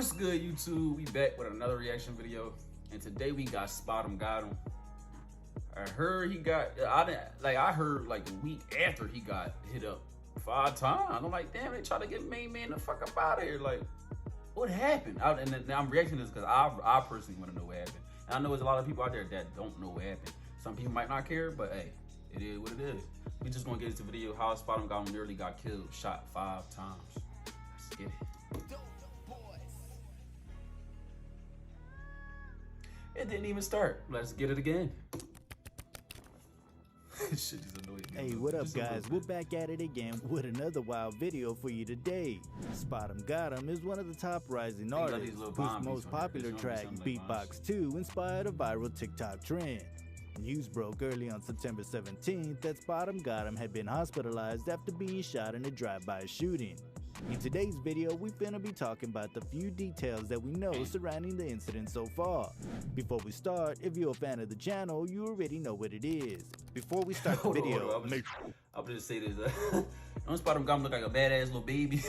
What's good, YouTube? We back with another reaction video, and today we got SPOTEMGOTTEM. I heard he got, I heard like a week after he got hit up 5 times. I'm like, damn, they try to get main man the fuck up out of here. Like, what happened? And I'm reacting to this because I personally want to know what happened. And I know there's a lot of people out there that don't know what happened. Some people might not care, but hey, it is what it is. We just gonna get into the video how SPOTEMGOTTEM nearly got killed, shot 5 times. Let's get it. It didn't even start. Let's get it again. Shit is annoying. Hey, what up, guys? We're back at it again with another wild video for you today. SPOTEMGOTTEM is one of the top rising artists whose most popular track, Beatbox 2, inspired a viral TikTok trend. News broke early on September 17th that SPOTEMGOTTEM had been hospitalized after being shot in a drive-by shooting. In today's video, we finna be talking about the few details that we know surrounding the incident so far. Before we start, if you're a fan of the channel, you already know what it is. Before we start the video, I'll just say this. Don't SPOTEMGOTTEM look like a badass little baby.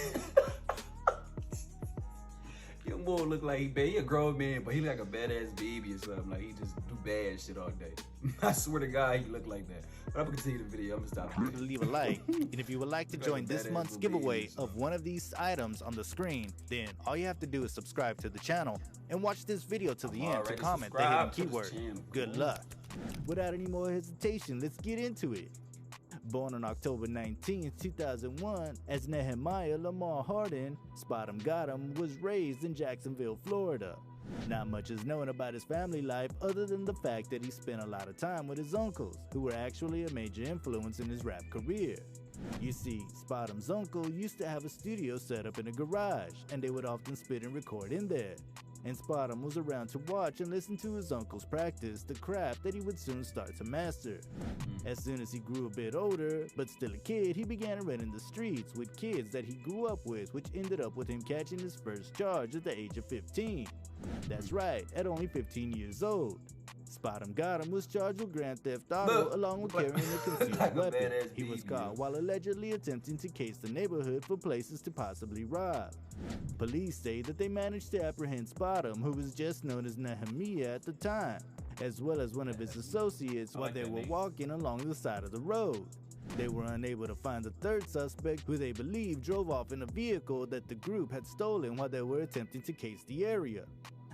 Young boy look like he a grown man, but he look like a badass baby or something. Like he just do bad shit all day. I swear to God, he look like that. But I'm gonna continue the video. I'm gonna stop. Remember to leave a like, and if you would like to join this month's giveaway of one of these items on the screen, then all you have to do is subscribe to the channel and watch this video to the end to comment the hidden keyword. Good luck. Without any more hesitation, let's get into it. Born on October 19, 2001, as Nehemiah Lamar Harden, SPOTEMGOTTEM was raised in Jacksonville, Florida. Not much is known about his family life other than the fact that he spent a lot of time with his uncles, who were actually a major influence in his rap career. You see, SPOTEM's uncle used to have a studio set up in a garage, and they would often spit and record in there. And SPOTEM was around to watch and listen to his uncle's practice, the craft that he would soon start to master. As soon as he grew a bit older, but still a kid, he began to run in the streets with kids that he grew up with, which ended up with him catching his first charge at the age of 15. That's right, at only 15 years old. SPOTEMGOTTEM was charged with grand theft auto along with carrying a concealed weapon. He was caught while allegedly attempting to case the neighborhood for places to possibly rob. Police say that they managed to apprehend SPOTEM, who was just known as Nehemiah at the time, as well as one of his associates while they were walking along the side of the road. They were unable to find the third suspect, who they believe drove off in a vehicle that the group had stolen while they were attempting to case the area.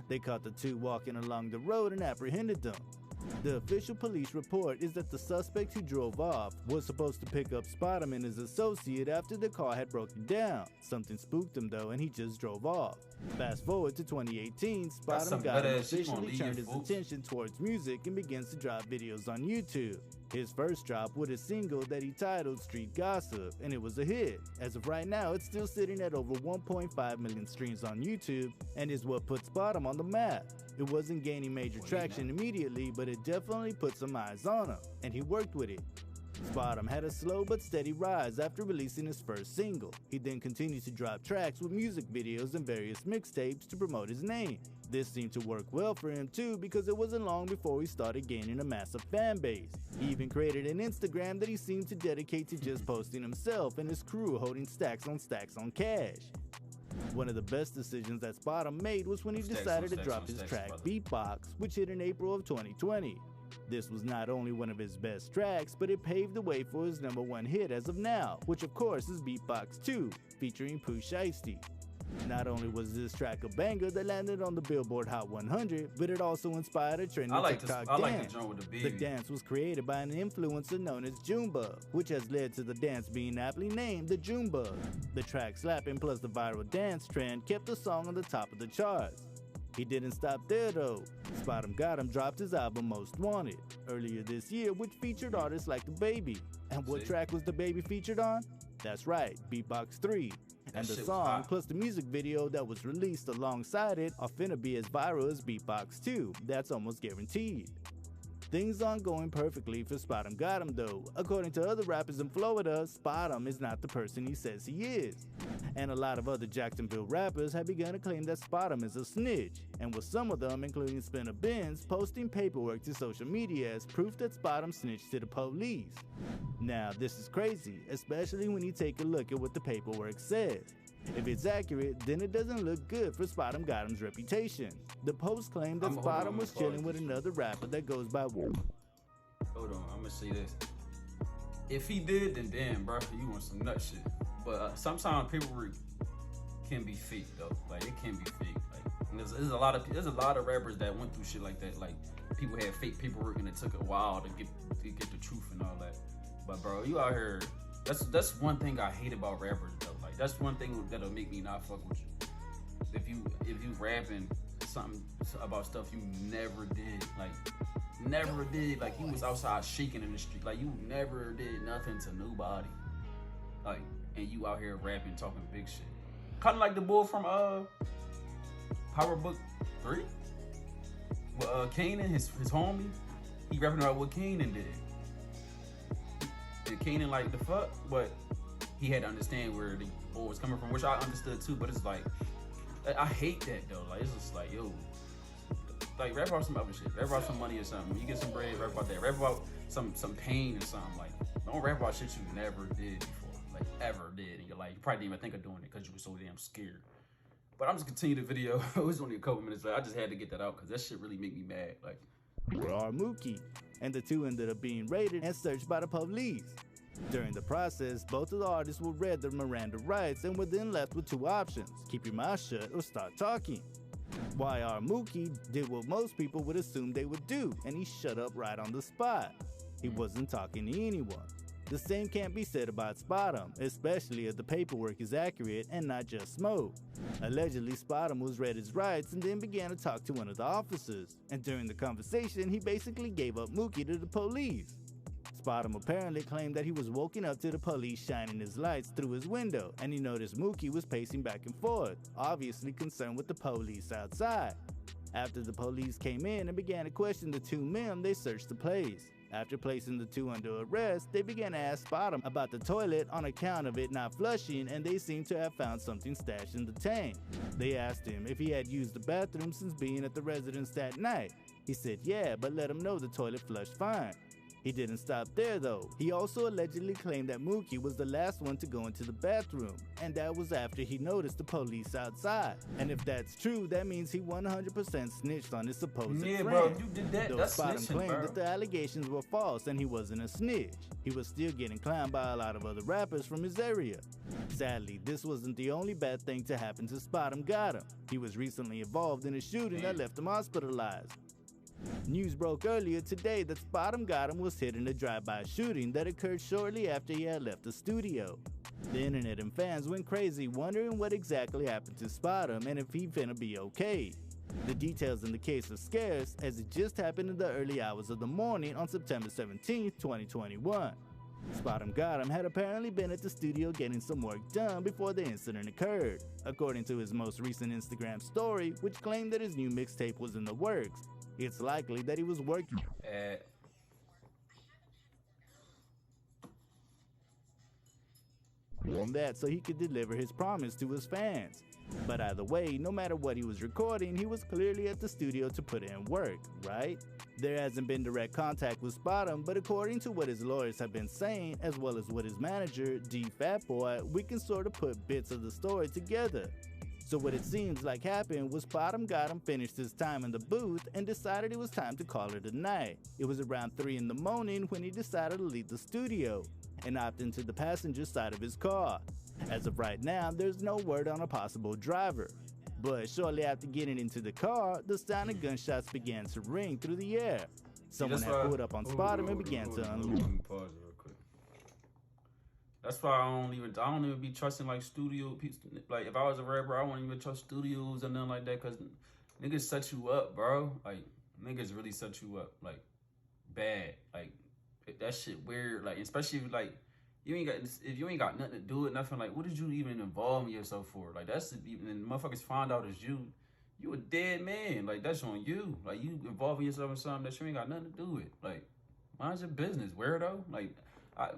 They caught the two walking along the road and apprehended them. The official police report is that the suspect who drove off was supposed to pick up SPOTEM and his associate after the car had broken down. Something spooked him though, and he just drove off. Fast forward to 2018, SPOTEMGOTTEM officially turned his attention towards music and begins to drop videos on YouTube. His first drop was a single that he titled Street Gossip, and it was a hit. As of right now, it's still sitting at over 1.5 million streams on YouTube and is what put SPOTEM on the map. It wasn't gaining major traction immediately, but it definitely put some eyes on him, and he worked with it. SPOTEM had a slow but steady rise after releasing his first single. He then continued to drop tracks with music videos and various mixtapes to promote his name. This seemed to work well for him too, because it wasn't long before he started gaining a massive fan base. He even created an Instagram that he seemed to dedicate to just posting himself and his crew holding stacks on cash. One of the best decisions that SPOTEM made was when he decided to drop his track Beatbox, which hit in April of 2020. This was not only one of his best tracks, but it paved the way for his #1 hit as of now, which of course is Beatbox 2, featuring Pooh Shiesty. Not only was this track a banger that landed on the Billboard Hot 100, but it also inspired a trending TikTok dance. The dance was created by an influencer known as Junebug, which has led to the dance being aptly named the Junebug. The track slapping plus the viral dance trend kept the song on the top of the charts. He didn't stop there though. SPOTEMGOTTEM dropped his album Most Wanted earlier this year, which featured artists like DaBaby. And what track was DaBaby featured on? That's right, Beatbox 3. And the song plus the music video that was released alongside it are finna be as viral as Beatbox 2. That's almost guaranteed. Things aren't going perfectly for SPOTEMGOTTEM though. According to other rappers in Florida, SPOTEM is not the person he says he is. And a lot of other Jacksonville rappers have begun to claim that SPOTEM is a snitch, and with some of them, including Spinner Benz, posting paperwork to social media as proof that SPOTEM snitched to the police. Now, this is crazy, especially when you take a look at what the paperwork says. If it's accurate, then it doesn't look good for SPOTEMGOTTEM's reputation. The post claimed that SPOTEM was chilling with another rapper that goes by Hold on, I'm gonna say this. If he did, then damn, bro, you want some nut shit. But sometimes paperwork can be fake though. Like it can be fake. Like there's a lot of rappers that went through shit like that. Like people had fake paperwork and it took a while to get the truth and all that. But bro, you out here. That's one thing I hate about rappers though. Like that's one thing that'll make me not fuck with you. If you rapping something about stuff you never did, like you was outside shaking in the street, like you never did nothing to nobody, like, and you out here rapping, talking big shit, kind of like the bull from Power Book 3, with Kanan, his homie, he rapping about what Kanan did. And Kanan like the fuck, but he had to understand where the bull was coming from, which I understood too. But it's like I hate that though. Like it's just like yo. Like rap about some other shit. Rap about some money or something. When you get some bread, rap about that. Rap about some pain or something. Like don't rap about shit you never did before. Like ever did in your life. You probably didn't even think of doing it because you were so damn scared. But I'm just continue the video. It was only a couple minutes late. I just had to get that out because that shit really make me mad. Like Mookie. And the two ended up being raided and searched by the police. During the process, both of the artists were read their Miranda rights and were then left with two options: keep your mouth shut or start talking. Mookie did what most people would assume they would do, and he shut up right on the spot. He wasn't talking to anyone. The same can't be said about SPOTEM, especially if the paperwork is accurate and not just smoke. Allegedly, SPOTEM was read his rights and then began to talk to one of the officers, and during the conversation, he basically gave up Mookie to the police. SPOTEM apparently claimed that he was woken up to the police shining his lights through his window, and he noticed Mookie was pacing back and forth, obviously concerned with the police outside. After the police came in and began to question the two men, they searched the place. After placing the two under arrest, they began to ask SPOTEM about the toilet on account of it not flushing, and they seemed to have found something stashed in the tank. They asked him if he had used the bathroom since being at the residence that night. He said yeah, but let him know the toilet flushed fine. He didn't stop there though. He also allegedly claimed that Mookie was the last one to go into the bathroom, and that was after he noticed the police outside. And if that's true, that means he 100% snitched on his supposed friend. Bro, you did that. That's SPOTEM snitching, claimed bro. that the allegations were false and he wasn't a snitch. He was still getting clowned by a lot of other rappers from his area. Sadly, this wasn't the only bad thing to happen to SPOTEMGOTTEM. He was recently involved in a shooting that left him hospitalized. News broke earlier today that SPOTEMGOTTEM was hit in a drive-by shooting that occurred shortly after he had left the studio. The internet and fans went crazy wondering what exactly happened to SPOTEM and if he finna be okay. The details in the case are scarce, as it just happened in the early hours of the morning on September 17, 2021. SPOTEMGOTTEM had apparently been at the studio getting some work done before the incident occurred, according to his most recent Instagram story, which claimed that his new mixtape was in the works. It's likely that he was working on that so he could deliver his promise to his fans. But either way, no matter what he was recording, he was clearly at the studio to put in work, right? There hasn't been direct contact with SPOTEM, but according to what his lawyers have been saying, as well as what his manager, D Fatboy, we can sort of put bits of the story together. So what it seems like happened was SPOTEMGOTTEM finished his time in the booth and decided it was time to call it a night. It was around 3 in the morning when he decided to leave the studio and opt into the passenger side of his car. As of right now, there's no word on a possible driver. But shortly after getting into the car, the sound of gunshots began to ring through the air. Someone had pulled up on SPOTEM and began to unload. That's why I don't even be trusting like studio people. Like if I was a rapper, I wouldn't even trust studios and nothing like that, cause niggas set you up, bro. Like niggas really set you up, like bad. Like that shit weird. Like especially if like if you ain't got nothing to do with nothing. Like what did you even involve yourself for? Like that's and motherfuckers find out it's you a dead man. Like that's on you. Like you involving yourself in something that you ain't got nothing to do with. Like mind your business, weirdo. Like.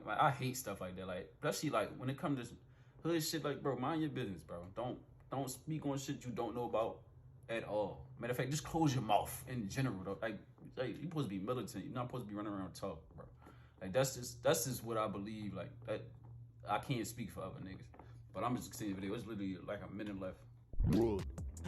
I hate stuff like that, like especially like when it comes to hood shit. Like, bro, mind your business, bro. Don't speak on shit you don't know about at all. Matter of fact, just close your mouth in general, though. Like you supposed to be militant. You're not supposed to be running around talking, bro. Like that's just what I believe. Like that, I can't speak for other niggas. But I'm just seeing the video. It's literally like a minute left. Rude.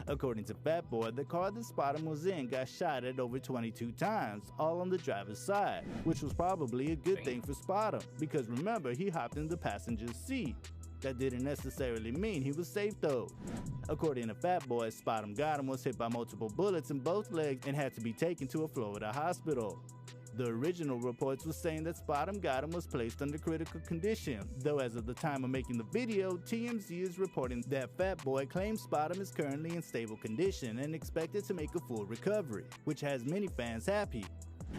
According to Fat Boy, the car that SPOTEM was in got shot at over 22 times, all on the driver's side, which was probably a good thing for SPOTEM, because remember, he hopped in the passenger's seat. That didn't necessarily mean he was safe though. According to Fat Boy, SPOTEMGOTTEM was hit by multiple bullets in both legs and had to be taken to a Florida hospital. The original reports were saying that SPOTEMGOTTEM was placed under critical condition, though as of the time of making the video, TMZ is reporting that Fat Boy claims SPOTEM is currently in stable condition and expected to make a full recovery, which has many fans happy.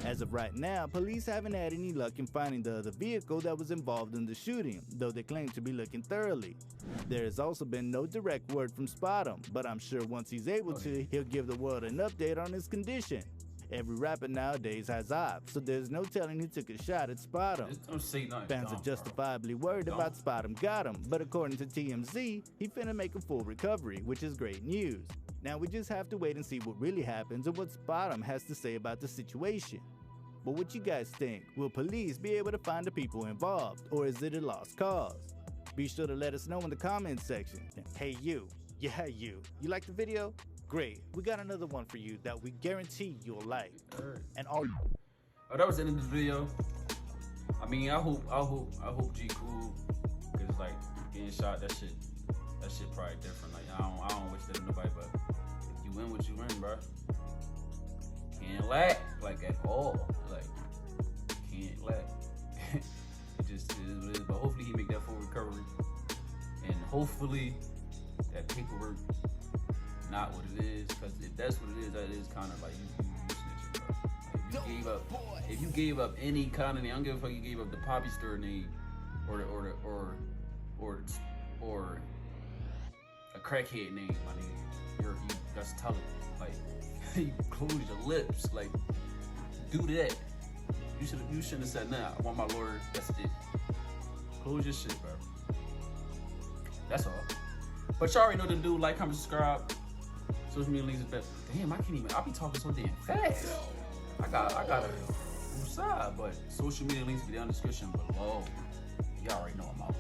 As of right now, police haven't had any luck in finding the other vehicle that was involved in the shooting, though they claim to be looking thoroughly. There has also been no direct word from SPOTEM, but I'm sure once he's able to, he'll give the world an update on his condition. Every rapper nowadays has ops, so there's no telling who took a shot at SPOTEM. Fans are justifiably worried about SPOTEMGOTTEM, but according to TMZ, he finna make a full recovery, which is great news. Now we just have to wait and see what really happens and what SPOTEM has to say about the situation. But what you guys think? Will police be able to find the people involved, or is it a lost cause? Be sure to let us know in the comments section. Hey you, yeah you like the video? Great, we got another one for you that we guarantee you'll like. And all. Oh, that was the end of this video. I mean, I hope G cool, cause like getting shot, that shit probably different. Like I don't wish that to nobody, but if you win what you win, bro. Can't lack, like at all. Like can't lack. It just is what it is. But hopefully he make that full recovery, and hopefully that paperwork not what it is. Because if that's what it is, that is kind of like you snitching, bro. Like if you gave up any kind of name, I don't give a fuck. You gave up the Poppy Stir name, or a crackhead name, my nigga. You that's telling. Like you close your lips. Like do that. You shouldn't have said nah. I want my lawyer. That's it. Close your shit, bro. That's all. But y'all already know the do. Like, comment, subscribe. Social media links is better. Damn, I can't even. I be talking so damn fast. I got a side, but social media links be down in the description below. Y'all already know I'm out.